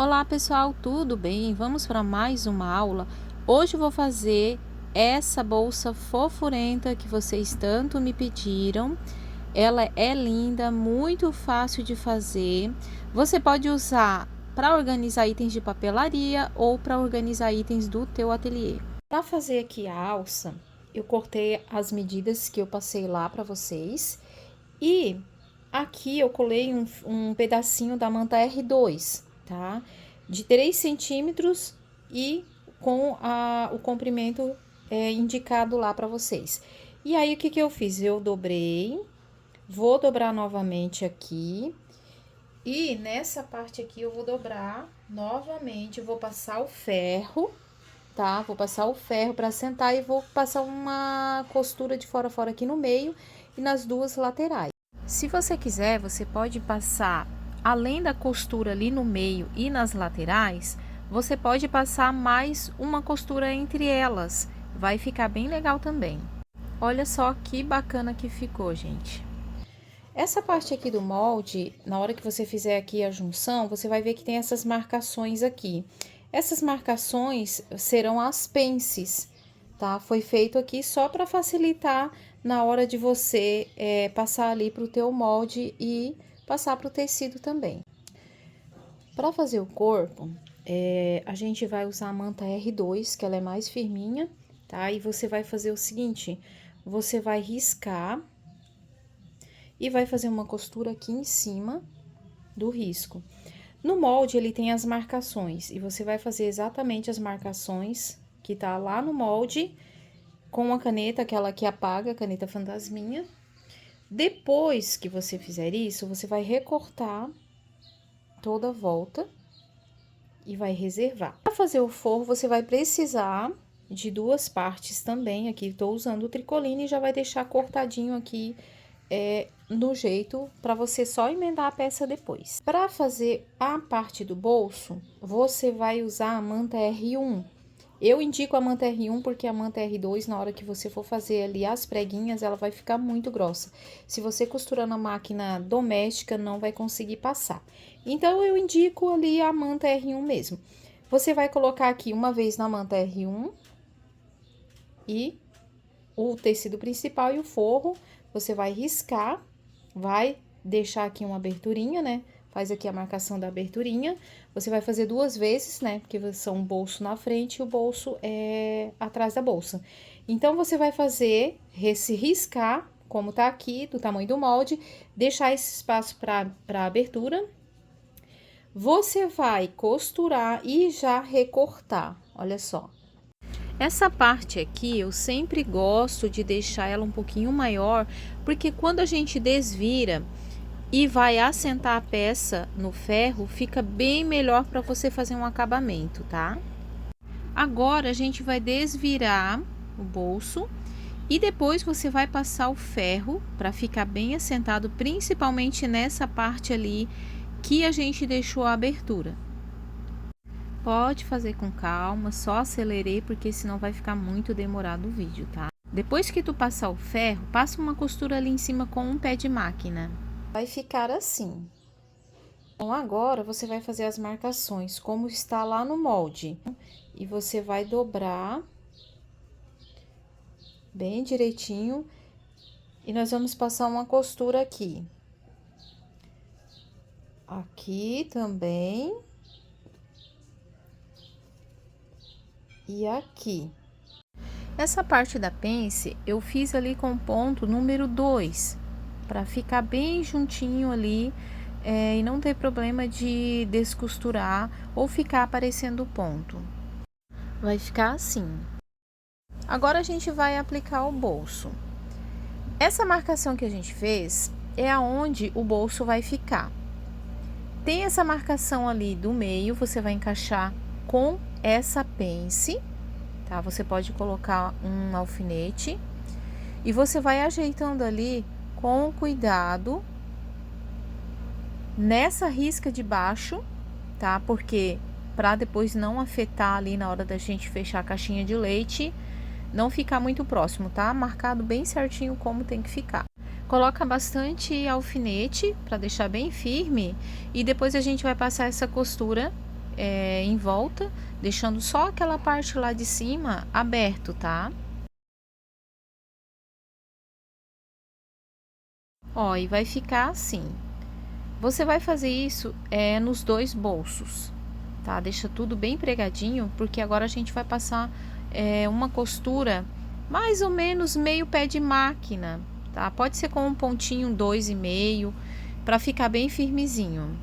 Olá pessoal, tudo bem? Vamos para mais uma aula. Hoje eu vou fazer essa bolsa fofurenta que vocês tanto me pediram. Ela é linda, muito fácil de fazer. Você pode usar para organizar itens de papelaria ou para organizar itens do teu ateliê. Para fazer aqui a alça, eu cortei as medidas que eu passei lá para vocês e aqui eu colei um pedacinho da manta R2, tá? De 3 centímetros e com o comprimento indicado lá para vocês. E aí, o que eu fiz? Eu dobrei, vou dobrar novamente aqui. E nessa parte aqui eu vou dobrar novamente, vou passar o ferro, tá? Vou passar o ferro para assentar e vou passar uma costura de fora a fora aqui no meio e nas duas laterais. Se você quiser, você pode passar, além da costura ali no meio e nas laterais, você pode passar mais uma costura entre elas. Vai ficar bem legal também. Olha só que bacana que ficou, gente. Essa parte aqui do molde, na hora que você fizer aqui a junção, você vai ver que tem essas marcações aqui. Essas marcações serão as pences, tá? Foi feito aqui só para facilitar na hora de você passar ali para o teu molde e passar para o tecido também. Para fazer o corpo, a gente vai usar a manta R2, que ela é mais firminha, tá? E você vai fazer o seguinte, você vai riscar e vai fazer uma costura aqui em cima do risco. No molde, ele tem as marcações, e você vai fazer exatamente as marcações que tá lá no molde, com a caneta, aquela que apaga, a caneta fantasminha. Depois que você fizer isso, você vai recortar toda a volta e vai reservar. Para fazer o forro, você vai precisar de duas partes também. Aqui estou usando o tricoline e já vai deixar cortadinho aqui no jeito para você só emendar a peça depois. Para fazer a parte do bolso, você vai usar a manta R1. Eu indico a manta R1 porque a manta R2, na hora que você for fazer ali as preguinhas, ela vai ficar muito grossa. Se você costurar na máquina doméstica, não vai conseguir passar. Então, eu indico ali a manta R1 mesmo. Você vai colocar aqui uma vez na manta R1 e o tecido principal e o forro, você vai riscar, vai deixar aqui uma aberturinha, né? Faz aqui a marcação da aberturinha. Você vai fazer duas vezes, né? Porque são um bolso na frente e o bolso atrás da bolsa. Então, você vai fazer esse riscar, como tá aqui, do tamanho do molde, deixar esse espaço para abertura. Você vai costurar e já recortar, olha só. Essa parte aqui, eu sempre gosto de deixar ela um pouquinho maior, porque quando a gente desvira e vai assentar a peça no ferro, fica bem melhor para você fazer um acabamento, tá? Agora, a gente vai desvirar o bolso e depois você vai passar o ferro para ficar bem assentado, principalmente nessa parte ali que a gente deixou a abertura. Pode fazer com calma, só acelerei porque senão vai ficar muito demorado o vídeo, tá? Depois que tu passar o ferro, passa uma costura ali em cima com um pé de máquina. Vai ficar assim. Então, agora você vai fazer as marcações, como está lá no molde. E você vai dobrar bem direitinho. E nós vamos passar uma costura aqui. Aqui também. E aqui. Essa parte da pence, eu fiz ali com ponto número 2, para ficar bem juntinho ali e não ter problema de descosturar ou ficar aparecendo ponto. Vai ficar assim. Agora, a gente vai aplicar o bolso. Essa marcação que a gente fez é aonde o bolso vai ficar. Tem essa marcação ali do meio, você vai encaixar com essa pence, tá? Você pode colocar um alfinete e você vai ajeitando ali com cuidado nessa risca de baixo, tá? Porque para depois não afetar ali na hora da gente fechar a caixinha de leite, não ficar muito próximo, tá? Marcado bem certinho como tem que ficar. Coloca bastante alfinete para deixar bem firme e depois a gente vai passar essa costura em volta, deixando só aquela parte lá de cima aberto, tá? Ó, e vai ficar assim. Você vai fazer isso nos dois bolsos, tá? Deixa tudo bem pregadinho, porque agora a gente vai passar uma costura mais ou menos meio pé de máquina, tá? Pode ser com um pontinho 2,5 para ficar bem firmezinho.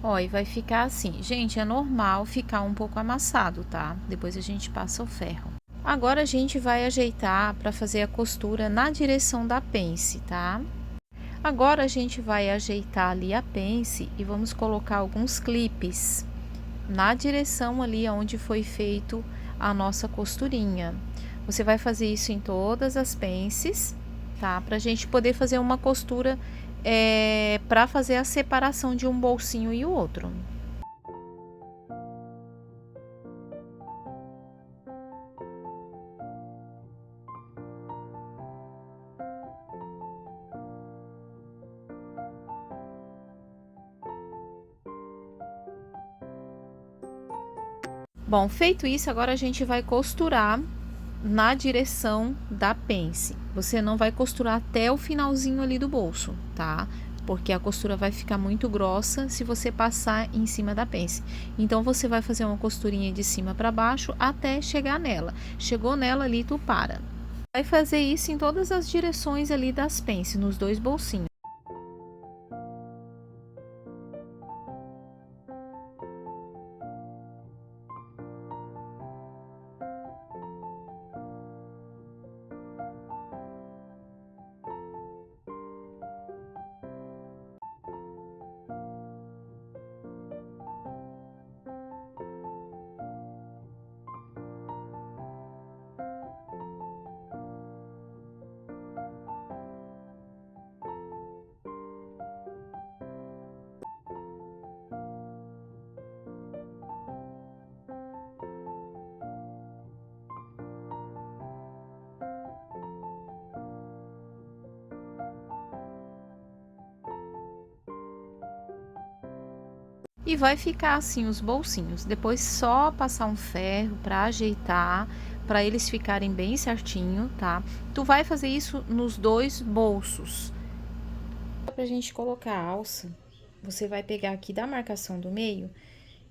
Ó, e vai ficar assim. Gente, é normal ficar um pouco amassado, tá? Depois a gente passa o ferro. Agora a gente vai ajeitar para fazer a costura na direção da pence, tá? Agora a gente vai ajeitar ali a pence e vamos colocar alguns clipes na direção ali onde foi feito a nossa costurinha. Você vai fazer isso em todas as pences, tá? Pra gente poder fazer uma costura para fazer a separação de um bolsinho e o outro. Bom, feito isso, agora a gente vai costurar na direção da pence. Você não vai costurar até o finalzinho ali do bolso, tá? Porque a costura vai ficar muito grossa se você passar em cima da pence. Então, você vai fazer uma costurinha de cima para baixo até chegar nela. Chegou nela ali, tu para. Vai fazer isso em todas as direções ali das pences, nos dois bolsinhos. E vai ficar assim os bolsinhos. Depois só passar um ferro para ajeitar, para eles ficarem bem certinho, tá? Tu vai fazer isso nos dois bolsos. Pra gente colocar a alça, você vai pegar aqui da marcação do meio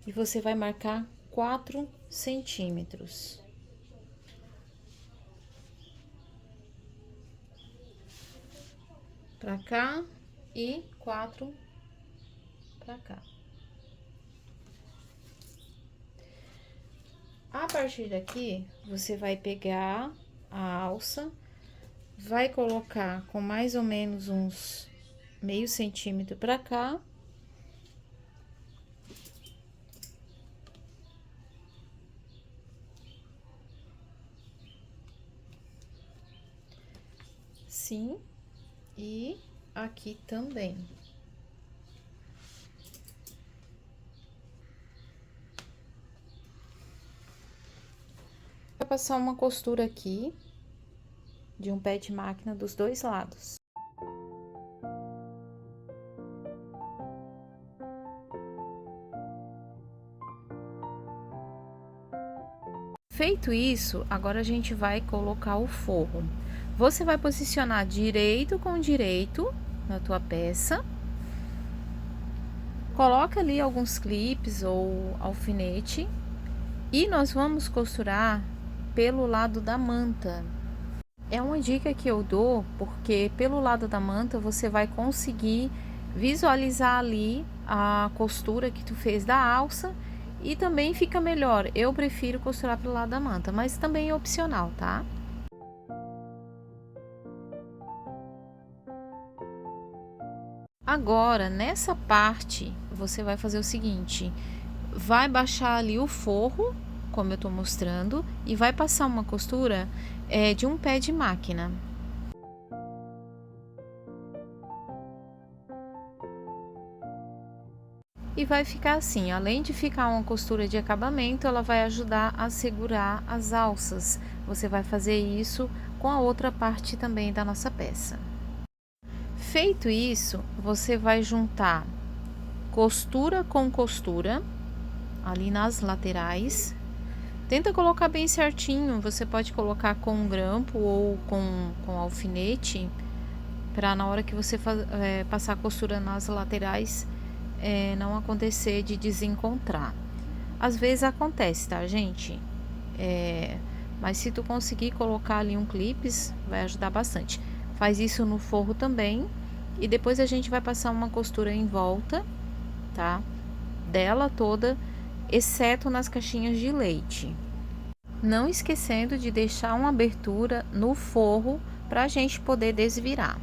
e você vai marcar 4 centímetros. Pra cá e 4 pra cá. A partir daqui, você vai pegar a alça, vai colocar com mais ou menos uns meio centímetro pra cá. Sim, e aqui também. Vou passar uma costura aqui de um pé de máquina dos dois lados. Feito isso, agora a gente vai colocar o forro. Você vai posicionar direito com direito na tua peça. Coloca ali alguns clipes ou alfinete e nós vamos costurar pelo lado da manta. É uma dica que eu dou porque pelo lado da manta você vai conseguir visualizar ali a costura que tu fez da alça e também fica melhor. Eu prefiro costurar pelo lado da manta, mas também é opcional, tá? Agora, nessa parte, você vai fazer o seguinte: vai baixar ali o forro, como eu tô mostrando, e vai passar uma costura de um pé de máquina. E vai ficar assim, além de ficar uma costura de acabamento, ela vai ajudar a segurar as alças. Você vai fazer isso com a outra parte também da nossa peça. Feito isso, você vai juntar costura com costura ali nas laterais. Tenta colocar bem certinho, você pode colocar com um grampo ou com alfinete, para na hora que você passar a costura nas laterais, não acontecer de desencontrar. Às vezes acontece, tá, gente? Mas se tu conseguir colocar ali um clips, vai ajudar bastante. Faz isso no forro também, e depois a gente vai passar uma costura em volta, tá? Dela toda, exceto nas caixinhas de leite. Não esquecendo de deixar uma abertura no forro para a gente poder desvirar.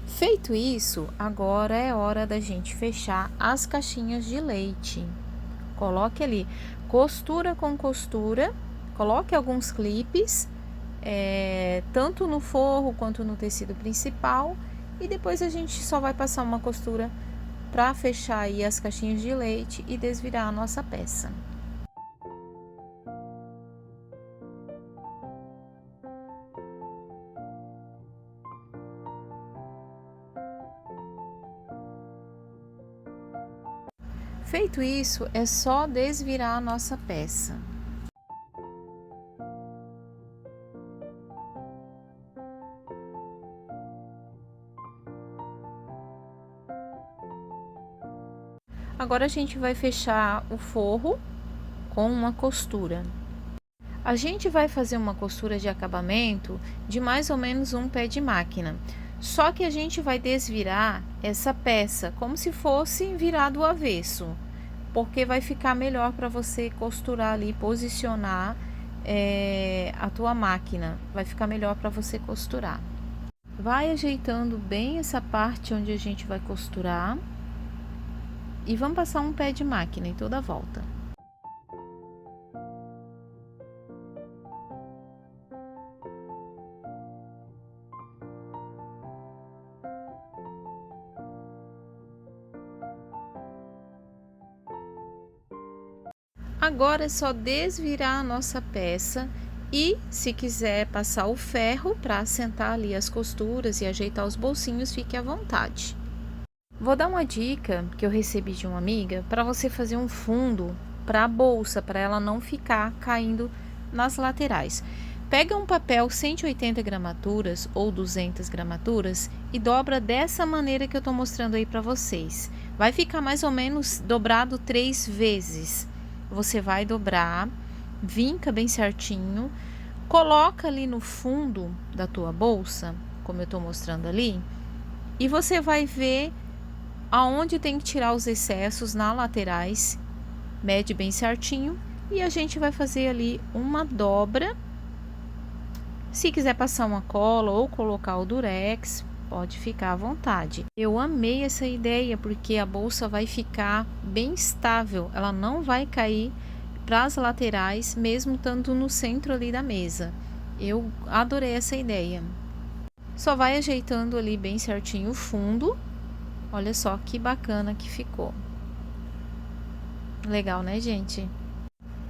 Feito isso, agora é hora da gente fechar as caixinhas de leite. Coloque ali costura com costura, coloque alguns clipes, tanto no forro quanto no tecido principal, e depois a gente só vai passar uma costura para fechar aí as caixinhas de leite e desvirar a nossa peça. Feito isso, é só desvirar a nossa peça. Agora a gente vai fechar o forro com uma costura. A gente vai fazer uma costura de acabamento de mais ou menos um pé de máquina. Só que a gente vai desvirar essa peça como se fosse virar do avesso, porque vai ficar melhor para você costurar ali, posicionar a tua máquina. Vai ficar melhor para você costurar. Vai ajeitando bem essa parte onde a gente vai costurar e vamos passar um pé de máquina em toda a volta. Agora é só desvirar a nossa peça e, se quiser passar o ferro para assentar ali as costuras e ajeitar os bolsinhos, fique à vontade. Vou dar uma dica que eu recebi de uma amiga para você fazer um fundo para a bolsa, para ela não ficar caindo nas laterais. Pega um papel 180 gramaturas ou 200 gramaturas e dobra dessa maneira que eu estou mostrando aí para vocês. Vai ficar mais ou menos dobrado 3 vezes. Você vai dobrar, vinca bem certinho, coloca ali no fundo da tua bolsa, como eu estou mostrando ali, e você vai ver aonde tem que tirar os excessos nas laterais, mede bem certinho, e a gente vai fazer ali uma dobra. Se quiser passar uma cola ou colocar o durex, pode ficar à vontade. Eu amei essa ideia porque a bolsa vai ficar bem estável, ela não vai cair para as laterais, mesmo estando no centro ali da mesa. Eu adorei essa ideia. Só vai ajeitando ali bem certinho o fundo. Olha só que bacana que ficou. Legal, né, gente?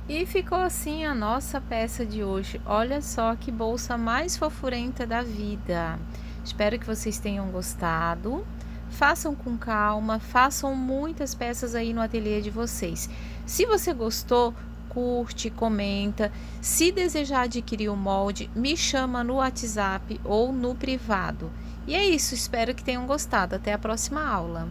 E ficou assim a nossa peça de hoje. Olha só que bolsa mais fofurenta da vida. Espero que vocês tenham gostado. Façam com calma, façam muitas peças aí no ateliê de vocês. Se você gostou, curte, comenta. Se desejar adquirir o molde, me chama no WhatsApp ou no privado. E é isso, espero que tenham gostado. Até a próxima aula.